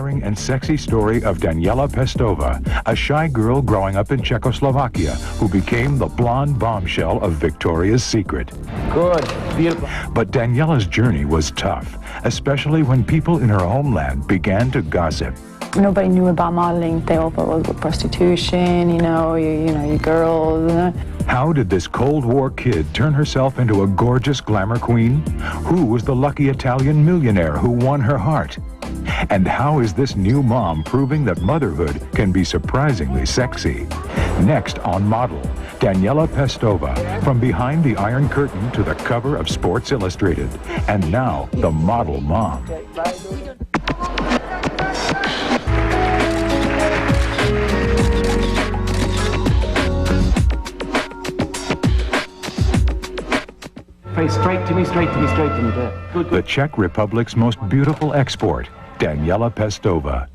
and sexy story of Daniela Pestova, a shy girl growing up in Czechoslovakia who became the blonde bombshell of Victoria's Secret. Good, beautiful. But Daniela's journey was tough, especially when people in her homeland began to gossip. Nobody knew about modeling. They all thought it was prostitution, you girls. How did this Cold War kid turn herself into a gorgeous glamour queen? Who was the lucky Italian millionaire who won her heart? And how is this new mom proving that motherhood can be surprisingly sexy? Next on Model, Daniela Pestova, from behind the Iron Curtain to the cover of Sports Illustrated. And now, the model mom. Straight to me, straight to me, straight to me. Good. The Czech Republic's most beautiful export, Daniela Pestova.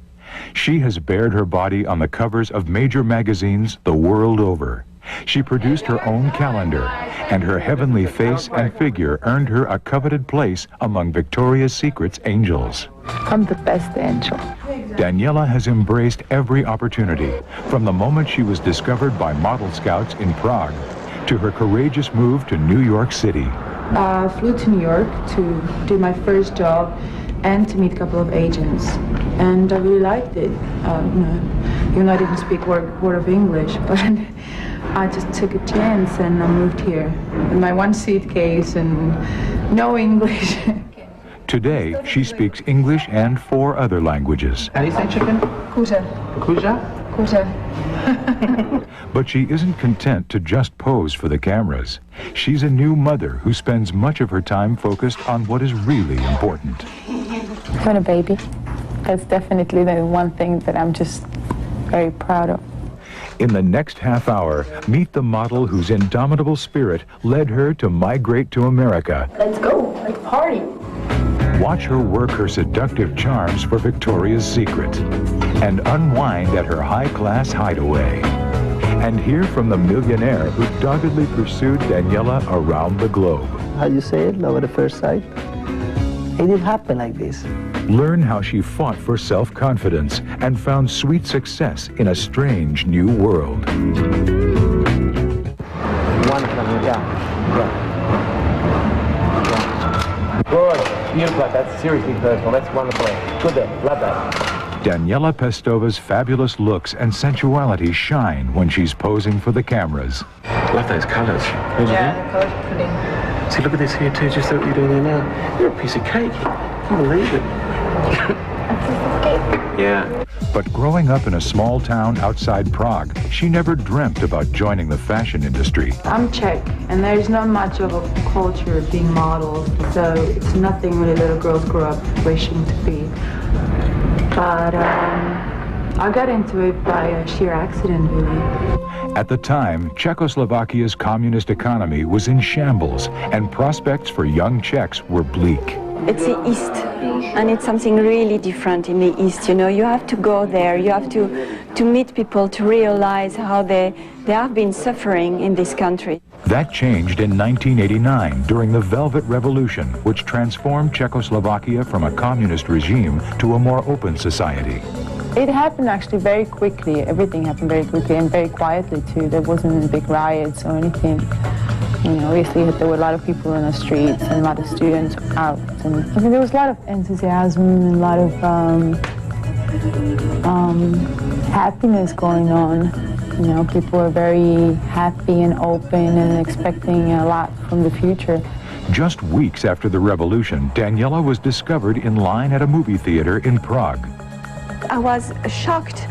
She has bared her body on the covers of major magazines the world over. She produced her own calendar, and her heavenly face and figure earned her a coveted place among Victoria's Secret's angels. I'm the best angel. Daniela has embraced every opportunity, from the moment she was discovered by model scouts in Prague, to her courageous move to New York City. I flew to New York to do my first job and to meet a couple of agents, and I really liked it. Even though I didn't speak word of English, but I just took a chance and I moved here with my one suitcase and no English. Today, she speaks English and 4 other languages. How do you say chicken? Kuře. Kuja? Kuře. But she isn't content to just pose for the cameras. She's a new mother who spends much of her time focused on what is really important. Having a baby, that's definitely the one thing that I'm just very proud of. In the next half hour, meet the model whose indomitable spirit led her to migrate to America. Let's go, let's party. Watch her work her seductive charms for Victoria's Secret and unwind at her high-class hideaway. And hear from the millionaire who doggedly pursued Daniela around the globe. How you say it, love at first sight? It didn't happen like this. Learn how she fought for self-confidence and found sweet success in a strange new world. Good, beautiful. That's seriously personal. That's wonderful. Good there, love that. Daniela Pestova's fabulous looks and sensuality shine when she's posing for the cameras. Love those colours. Yeah, the colors are pretty. See, look at this here too, just what you're doing there now. You're a piece of cake. I can't believe it. Yeah. But growing up in a small town outside Prague, she never dreamt about joining the fashion industry. I'm Czech, and there's not much of a culture of being models, so it's nothing really little girls grow up wishing to be. But I got into it by a sheer accident, really. At the time, Czechoslovakia's communist economy was in shambles, and prospects for young Czechs were bleak. It's the East, and it's something really different in the East. You know, you have to go there, you have to meet people to realize how they have been suffering in this country. That changed in 1989 during the Velvet Revolution, which transformed Czechoslovakia from a communist regime to a more open society. It happened actually very quickly. Everything happened very quickly and very quietly too. There wasn't big riots or anything. Obviously there were a lot of people in the streets and a lot of students out. And there was a lot of enthusiasm and a lot of happiness going on. People were very happy and open and expecting a lot from the future. Just weeks after the revolution, Daniela was discovered in line at a movie theater in Prague. I was shocked.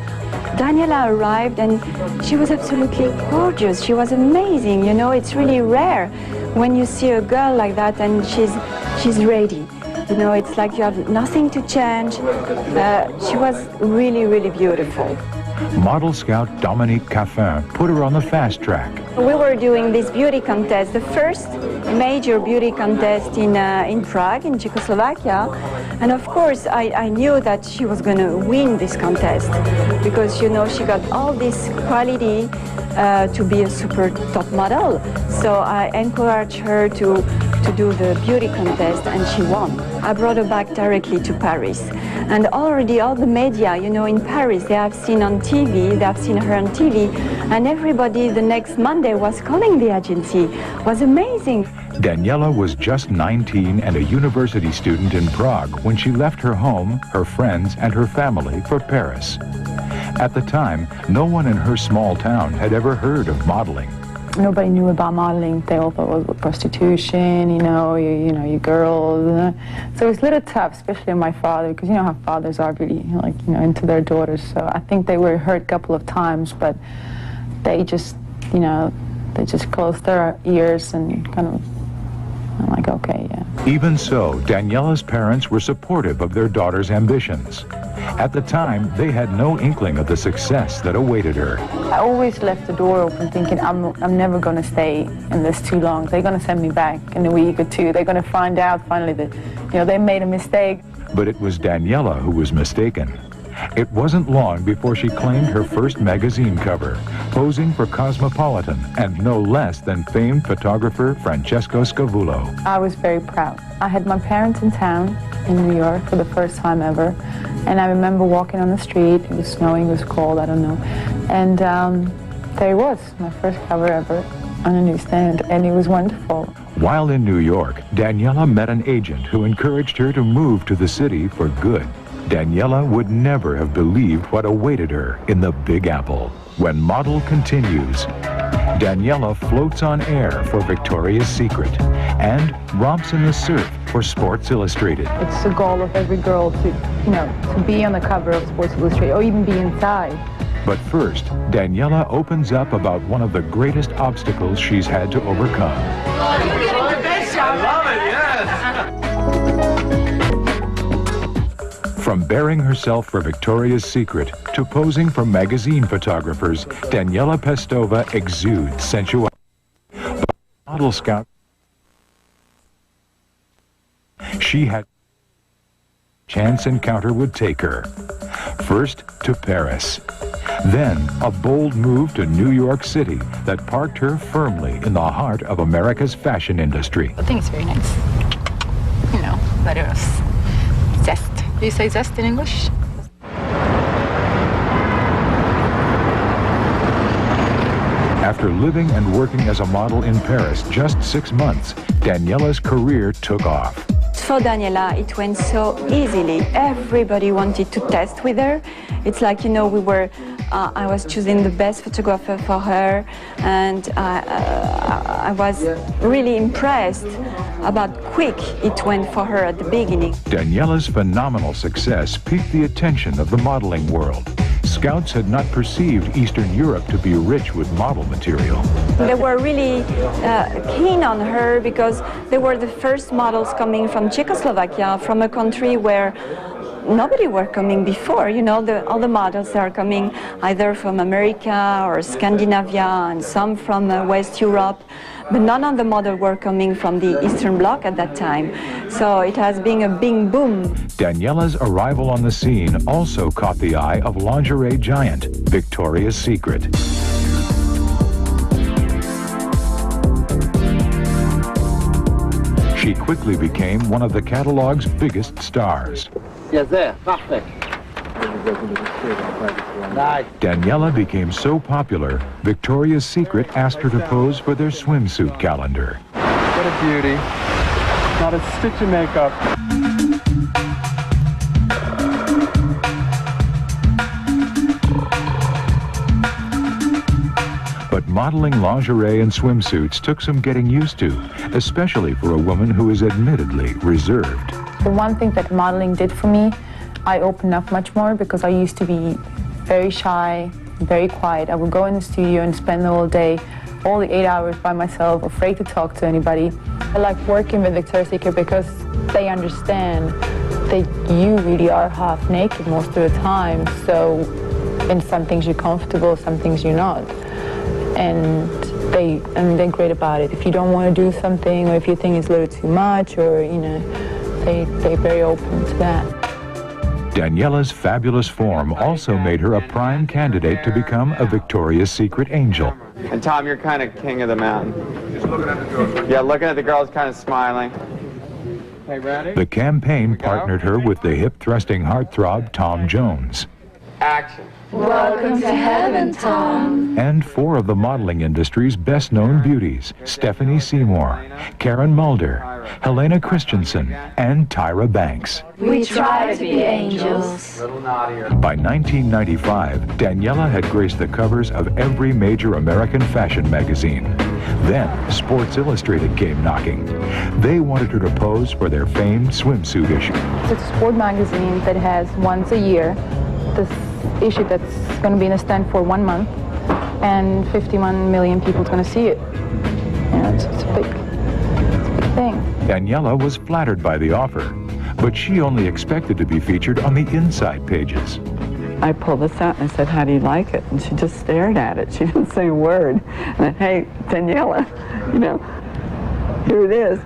Daniela arrived and she was absolutely gorgeous. She was amazing. It's really rare when you see a girl like that and she's ready. It's like you have nothing to change. She was really, really beautiful. Model scout Dominique Caffin put her on the fast track. We were doing this beauty contest, the first major beauty contest in Prague, in Czechoslovakia. And of course, I knew that she was going to win this contest because, she got all this quality to be a super top model. So I encouraged her to do the beauty contest, and she won. I brought her back directly to Paris. And already all the media, you know, in Paris, they have seen on TV, they have seen her on TV, and everybody the next Monday was calling the agency. It was amazing. Daniela was just 19 and a university student in Prague when she left her home, her friends, and her family for Paris. At the time, no one in her small town had ever heard of modeling. Nobody knew about modeling. They all thought it was prostitution, you know, you girls. So it was a little tough, especially on my father, because you know how fathers are really, like, you know, into their daughters. So I think they were hurt a couple of times, but they just, you know, they just closed their ears and kind of, I'm like, okay, yeah. Even so, Daniela's parents were supportive of their daughter's ambitions. At the time, they had no inkling of the success that awaited her. I always left the door open thinking, I'm never going to stay in this too long. They're going to send me back in a week or two. They're going to find out finally that, you know, they made a mistake. But it was Daniela who was mistaken. It wasn't long before she claimed her first magazine cover, posing for Cosmopolitan and no less than famed photographer Francesco Scavullo. I was very proud. I had my parents in town in New York for the first time ever, and I remember walking on the street. It was snowing, it was cold, I don't know, and there it was, my first cover ever on a newsstand, and it was wonderful. While in New York, Daniela met an agent who encouraged her to move to the city for good. Daniela would never have believed what awaited her in the Big Apple. When Model continues, Daniela floats on air for Victoria's Secret and romps in the surf for Sports Illustrated. It's the goal of every girl to, you know, to be on the cover of Sports Illustrated or even be inside. But first, Daniela opens up about one of the greatest obstacles she's had to overcome. You're getting the best job. I love it, yes. From bearing herself for Victoria's Secret to posing for magazine photographers, Daniela Pestova exudes sensuality. But Model Scout, she had a chance encounter would take her. First to Paris, then a bold move to New York City that parked her firmly in the heart of America's fashion industry. I think it's very nice. You know, let us zest. Do you say zest in English? After living and working as a model in Paris just 6 months, Daniela's career took off. For Daniela, it went so easily. Everybody wanted to test with her. It's like, you know, I was choosing the best photographer for her, and I was really impressed about quick it went for her at the beginning. Daniela's phenomenal success piqued the attention of the modeling world. Scouts had not perceived Eastern Europe to be rich with model material. They were really keen on her because they were the first models coming from Czechoslovakia, from a country where nobody were coming before. You know, all the models are coming either from America or Scandinavia and some from West Europe, but none of the models were coming from the Eastern Bloc at that time. So it has been a big boom. Daniela's arrival on the scene also caught the eye of lingerie giant Victoria's Secret. She quickly became one of the catalog's biggest stars. Yes, there. Perfect. Nice. Daniela became so popular, Victoria's Secret asked her to pose for their swimsuit calendar. What a beauty. Not a stitch of makeup. But modeling lingerie and swimsuits took some getting used to, especially for a woman who is admittedly reserved. The one thing that modeling did for me, I opened up much more because I used to be very shy, very quiet. I would go in the studio and spend the whole day, all the 8 hours by myself, afraid to talk to anybody. I like working with Victoria's Secret because they understand that you really are half naked most of the time. So in some things you're comfortable, some things you're not. And they're great about it. If you don't want to do something, or if you think it's a little too much, or, you know, they're very open to that. Daniela's fabulous form also made her a prime candidate to become a Victoria's Secret angel. And Tom, you're kind of king of the mountain. Just looking at the girls. Yeah, looking at the girls, kind of smiling. Hey, ready? The campaign partnered her with the hip-thrusting heartthrob Tom Jones. Action. Welcome to heaven, Tom. And 4 of the modeling industry's best-known beauties, Stephanie Seymour, Karen Mulder, Helena Christensen, and Tyra Banks. We try to be angels. By 1995, Daniela had graced the covers of every major American fashion magazine. Then, Sports Illustrated came knocking. They wanted her to pose for their famed swimsuit issue. It's a sport magazine that has once a year this issue that's going to be in a stand for 1 month, and 51 million people are going to see it. Yeah, it's a big thing. Daniela was flattered by the offer, but she only expected to be featured on the inside pages. I pulled this out and I said, "How do you like it?" And she just stared at it. She didn't say a word. And I, "Hey, Daniela, you know, here it is."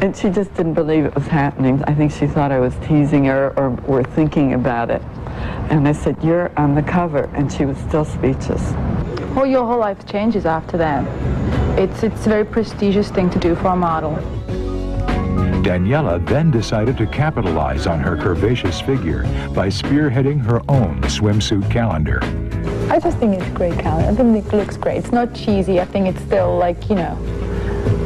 And she just didn't believe it was happening. I think she thought I was teasing her or were thinking about it. And I said, "You're on the cover," and she was still speechless. Well, your whole life changes after that. It's a very prestigious thing to do for a model. Daniela then decided to capitalize on her curvaceous figure by spearheading her own swimsuit calendar. I just think it's a great calendar. I think it looks great. It's not cheesy. I think it's still like, you know,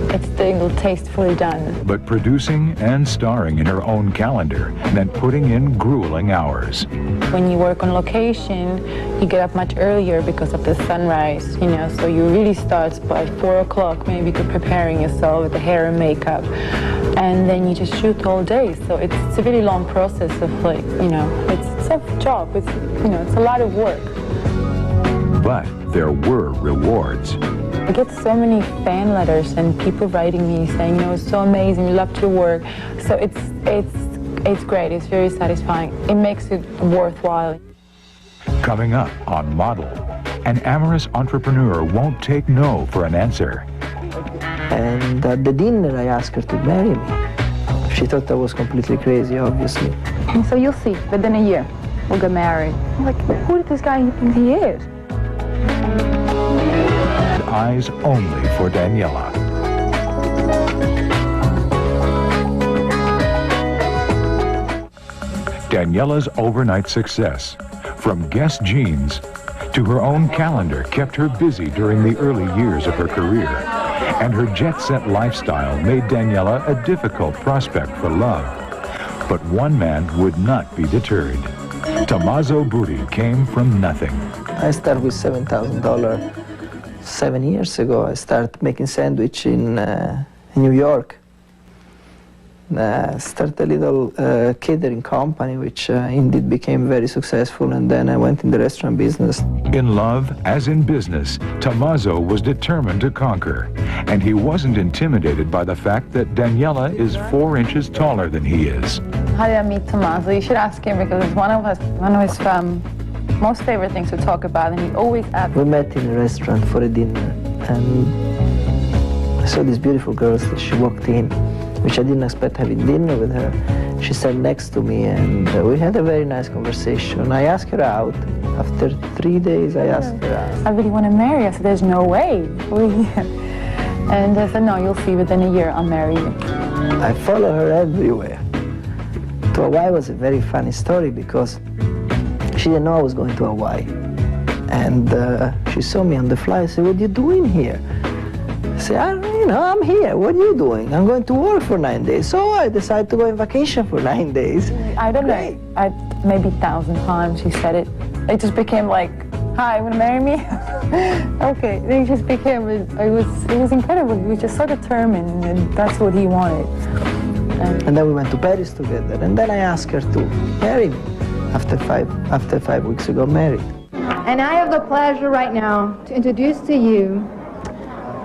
it's still tastefully done. But producing and starring in her own calendar meant putting in grueling hours. When you work on location, you get up much earlier because of the sunrise, you know, so you really start by 4 o'clock maybe to preparing yourself with the hair and makeup. And then you just shoot all day. So it's a really long process of, like, you know, it's a job. It's, you know, it's a lot of work. But there were rewards. I get so many fan letters and people writing me saying, you know, it's so amazing, we loved your work. So it's great, it's very satisfying. It makes it worthwhile. Coming up on Model, an amorous entrepreneur won't take no for an answer. And at the dinner, I asked her to marry me. She thought I was completely crazy, obviously. And so you'll see, within a year, we'll get married. I'm like, who did this guy think he is? Eyes only for Daniela. Daniela's overnight success, from Guess jeans to her own calendar, kept her busy during the early years of her career. And her jet-set lifestyle made Daniela a difficult prospect for love. But one man would not be deterred. Tommaso Butti came from nothing. I started with $7,000. 7 years ago, I started making sandwich in New York. Started a little catering company, which indeed became very successful, and then I went in the restaurant business. In love, as in business, Tommaso was determined to conquer, and he wasn't intimidated by the fact that Daniela is 4 inches taller than he is. How did I meet Tommaso? You should ask him, because it's one of his most favorite things to talk about, and he always asks. We met in a restaurant for a dinner, and I saw these beautiful girls that she walked in, which I didn't expect having dinner with her. She sat next to me, and we had a very nice conversation. I asked her out. After 3 days, I asked her out. I really want to marry. I said, there's no way. And I said, no, you'll see, within a year I'll marry you. I follow her everywhere. To Hawaii was a very funny story because she didn't know I was going to Hawaii. And she saw me on the flight. I said, what are you doing here? I said, I'm here. What are you doing? I'm going to work for 9 days. So I decided to go on vacation for 9 days. I don't know. Maybe 1,000 times she said it. It just became like, hi, want to marry me? Okay. It just became, it was incredible. He was just so determined, and that's what he wanted. And then we went to Paris together. And then I asked her to marry me. After 5 weeks we got married. And I have the pleasure right now to introduce to you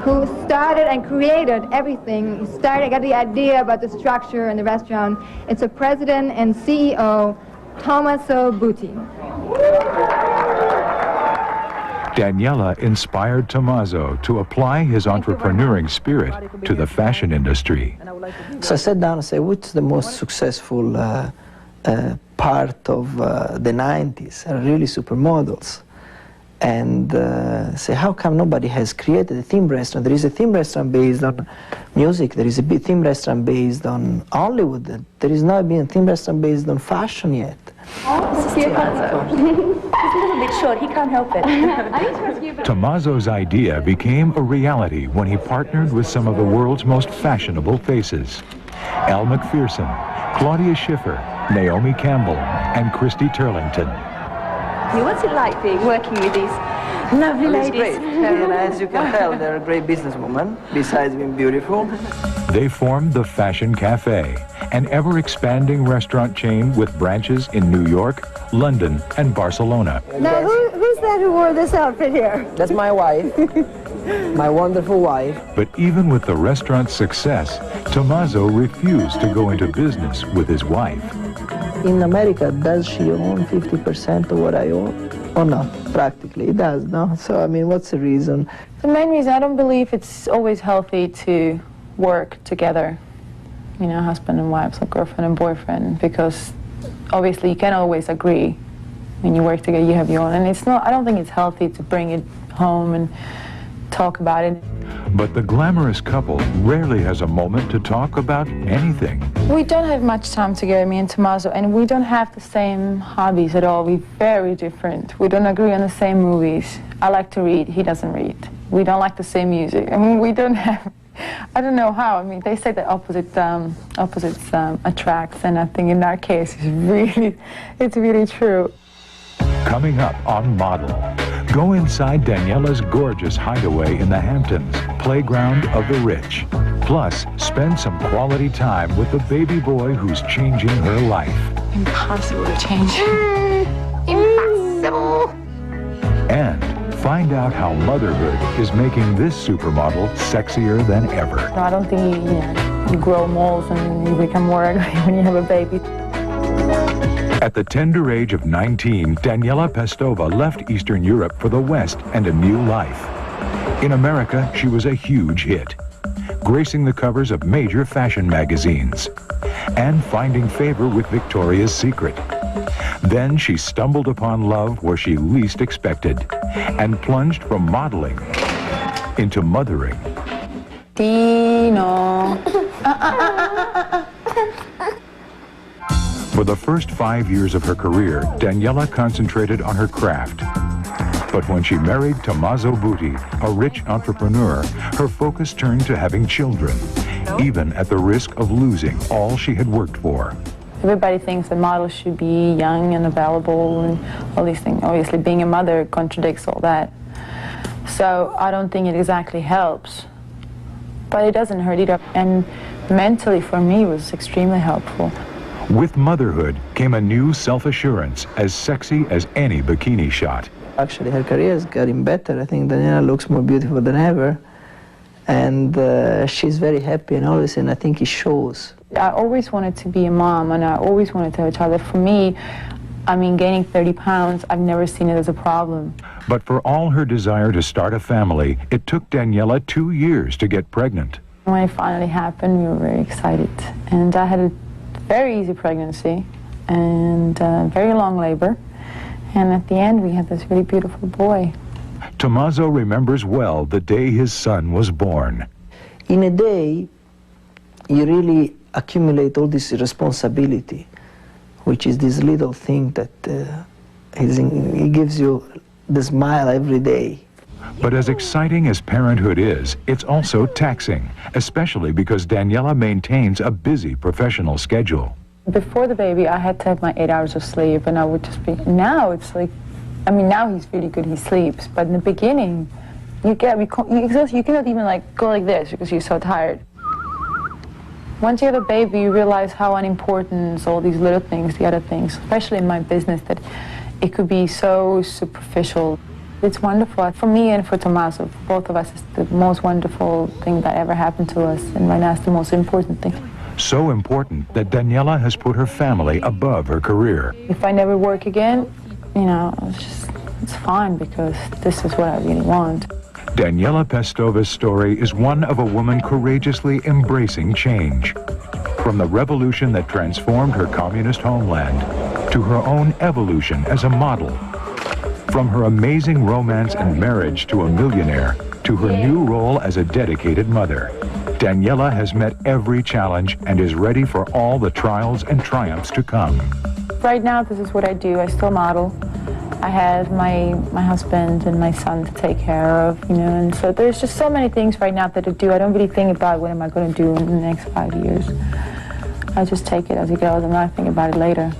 who started and created everything. He got the idea about the structure in the restaurant. It's a president and CEO, Tommaso Butti. Daniela inspired Tommaso to apply his entrepreneuring spirit to the fashion industry. So I sat down and said, what's the most successful part of the 90s are really supermodels. And say, how come nobody has created a theme restaurant? There is a theme restaurant based on music. There is a big theme restaurant based on Hollywood. There is not been a theme restaurant based on fashion yet. He's a little bit short. He can't help it. Tommaso's idea became a reality when he partnered with some of the world's most fashionable faces. Elle Macpherson, Claudia Schiffer, Naomi Campbell, and Christy Turlington. What's it like working with these lovely ladies? It's great. And as you can tell, they're a great businesswoman, besides being beautiful. They formed the Fashion Cafe, an ever-expanding restaurant chain with branches in New York, London, and Barcelona. Now, who's that who wore this outfit here? That's my wife, my wonderful wife. But even with the restaurant's success, Tommaso refused to go into business with his wife. In America, does she own 50% of what I own? Or not? Practically, it does, no? So, I mean, what's the reason? The main reason, I don't believe it's always healthy to work together, you know, husband and wives, like girlfriend and boyfriend, because obviously you can't always agree. When you work together, you have your own, and it's not, I don't think it's healthy to bring it home and talk about it. But the glamorous couple rarely has a moment to talk about anything. We don't have much time together, me and Tommaso, and we don't have the same hobbies at all. We're very different. We don't agree on the same movies. I like to read, he doesn't read. We don't like the same music. I mean, we don't have, I don't know how. I mean, they say that opposites attracts, and I think in our case, it's really true. Coming up on Model, go inside Daniela's gorgeous hideaway in the Hamptons, playground of the rich. Plus, spend some quality time with the baby boy who's changing her life. Impossible to change. Impossible. And find out how motherhood is making this supermodel sexier than ever. I don't think you grow moles and you become more ugly when you have a baby. At the tender age of 19, Daniela Pestova left Eastern Europe for the West and a new life. In America, she was a huge hit, gracing the covers of major fashion magazines and finding favor with Victoria's Secret. Then she stumbled upon love where she least expected and plunged from modeling into mothering. Dino. For the first 5 years of her career, Daniela concentrated on her craft. But when she married Tommaso Butti, a rich entrepreneur, her focus turned to having children, even at the risk of losing all she had worked for. Everybody thinks that models should be young and available and all these things. Obviously, being a mother contradicts all that. So I don't think it exactly helps. But it doesn't hurt either. And mentally, for me, it was extremely helpful. With motherhood came a new self-assurance, as sexy as any bikini shot. Actually, her career is getting better. I think Daniela looks more beautiful than ever. And she's very happy and always, and I think it shows. I always wanted to be a mom, and I always wanted to have a child. For me, I mean, gaining 30 pounds, I've never seen it as a problem. But for all her desire to start a family, it took Daniela 2 years to get pregnant. When it finally happened, we were very excited. And I had a very easy pregnancy and very long labor. And at the end, we had this really beautiful boy. Tommaso remembers well the day his son was born. In a day, you really accumulate all this responsibility, which is this little thing that it gives you the smile every day. But as exciting as parenthood is, it's also taxing, especially because Daniela maintains a busy professional schedule. Before the baby, I had to have my 8 hours of sleep, and I would just be, now it's like, I mean, now he's really good, he sleeps, but in the beginning, you exhaust, you cannot even like go like this because you're so tired. Once you have a baby, you realize how unimportant all these little things, the other things, especially in my business, that it could be so superficial. It's wonderful. For me and for Tommaso, both of us, it's the most wonderful thing that ever happened to us, and right now it's the most important thing. So important that Daniela has put her family above her career. If I never work again, you know, it's fine because this is what I really want. Daniela Pestova's story is one of a woman courageously embracing change. From the revolution that transformed her communist homeland to her own evolution as a model. From her amazing romance and marriage to a millionaire to her new role as a dedicated mother, Daniela has met every challenge and is ready for all the trials and triumphs to come. Right now, this is what I do. I still model. I have my husband and my son to take care of, you know, and so there's just so many things right now that I do. I don't really think about what am I going to do in the next 5 years. I just take it as it goes and I think about it later.